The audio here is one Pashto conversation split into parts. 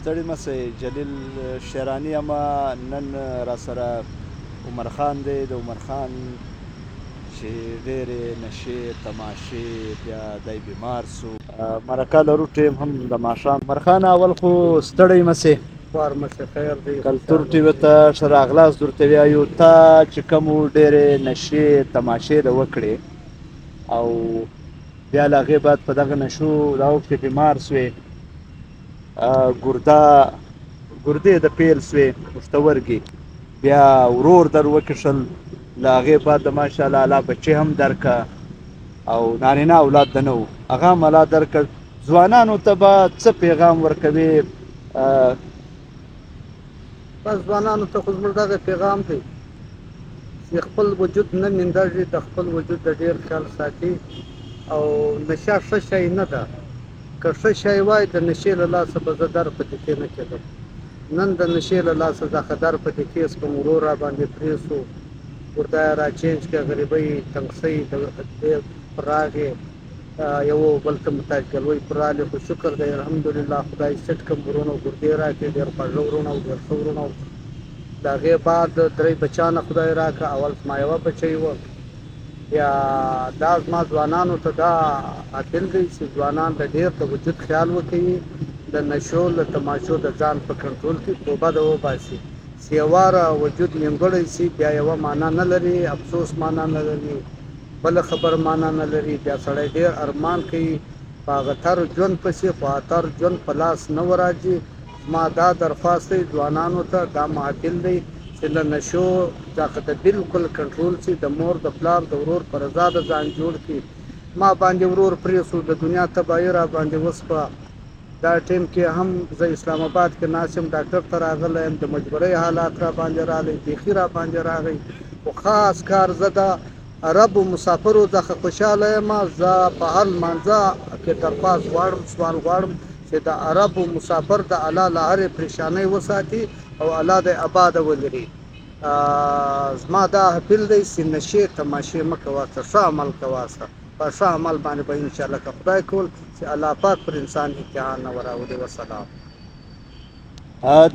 ستړي مه سئ جلیل شیراني اما نن را سره عمر خان دی د عمر خان چې ډېرې نشې تماشې بیا دی بیمار سو مرکه لرو ټیم هم د ماښام عمر خان اول خو ستړی مه سې کلتور ټي وي ته ښه راغلاست درته وایو تا چې کوم ډېرې نشې تماشې د وکړې او بیا له هغې بعد په دغه نشو دا وکړې بیمار سوې ګردې د پیل سوې پښتورګي بیا ورور در وکښل له هغې بعد د ماشاءالله الله بچې هم درکه او نارینه اولاد د نه و هغه هم الله درکړ ځوانانو ته به څه پیغام ورکوې بس ځوانانو ته خو زموږ دغه پیغام دی چې خپل وجود نه نینداږي د خپل وجود د ډېر خیال ساتي او نشه ښه شی نه ده که ښه شی وای د نشې له لاسه به زه در پتې کې نه کېدم نن د نشې له لاسه زه در پتې کېس کوم ورور را باندې پرې سو ورته را چینج کړه غریبۍ تنګسۍ د دې راغې یو بل ته محتاج ګلوۍ پر رالې خو شکر دی الحمدلله خدای سټ کم ورونه ګردې راکړې ډېر خوږه ورونه او ډېر ښه ورونه و د هغې بعد درې بچیانه خدای راکړه اول زما یوه بچی وه بیا دا زما ځوانانو ته دا اپیل دی چې ځوانان د ډېر د وجود خیال وکوي د نشو له تماشو د ځان په کنټرول کې توبه د وباسي چې یو واره وجود نیمګړی شي بیا یوه معنا نه لري افسوس معنا نه لري بله خبر معنا نه لري بیا سړی ډېر ارمان کوي په هغه تر ژوند پسې خو اتر ژوند په لاس نه وراځي زما دا درخواست دی ځوانانو ته دا محفل دی چې له نشو څخه د بالکل کنټرول شي د مور د پلار د ورور په رضا د ځان جوړ کړي ما باندې ورور پرېښود د دنیا تباهي را باندې وسپه دا ټیم کې هم زه اسلام آباد کې ناست یم ډاکټر ته راغلی یم د مجبورۍ حالات را باندې راغی بیخي را باندې راغی خو خاص کار زه د عربو مسافرو څخه خوشحاله یم زه په هر لمانځه کې درخواست غواړم سوال غواړم چې د عربو مسافر د الله له هرې پریشانۍ وساتي او الله د آباده ولري زما دا اپیل دی چې نشې تماشې مه کوه ښه عمل کوه په ښه عمل باندې به انشاءالله که خدای کول چې الله پاک پر انسان امتحان نه وراولي وسلام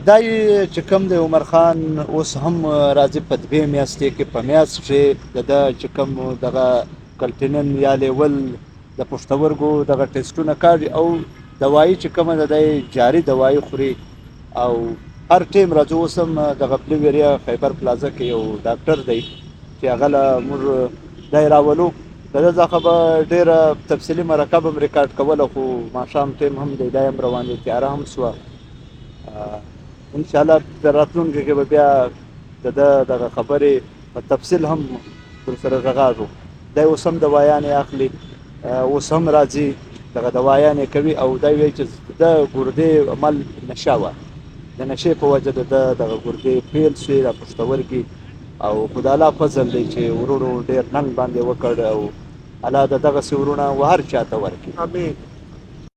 دای چې کوم دی عمر خان اوس هم راځي په دوې میاشتې کې په میاشت کښې د ده چې کوم دغه کلټینن یا لیول د پښتورګو دغه ټسټونه کاږي او دوایي چې کومه ده دی جاري دوایي خوري او هر ټیم راځو اوس هم دغه بلو ایریا خیبر پلازه کې یو ډاکټر دی چې هغه له موږ دی راولو د ده څخه به ډېره تفصیلي مرکه به م ریکارډ کوله خو ماښام ټیم هم دی دا هم روان دی تیاره هم سوه انشاءالله د راتلونکي کې به بیا د ده دغه خبرې په تفصیل هم ورسره غږاږو دی اوس هم دوایانې اخلي اوس هم راځي دغه دوایانې کوي او دی وایي چې د ګردې عمل نشه وه د نشې په وجه د ده دغه ګردې فیل شوې د پښتورګي او خو د الله فضل دی چې ورونو ډېر ننګ باندې وکړ او الله د دغسې ورونه هر چا ته ورکړي امین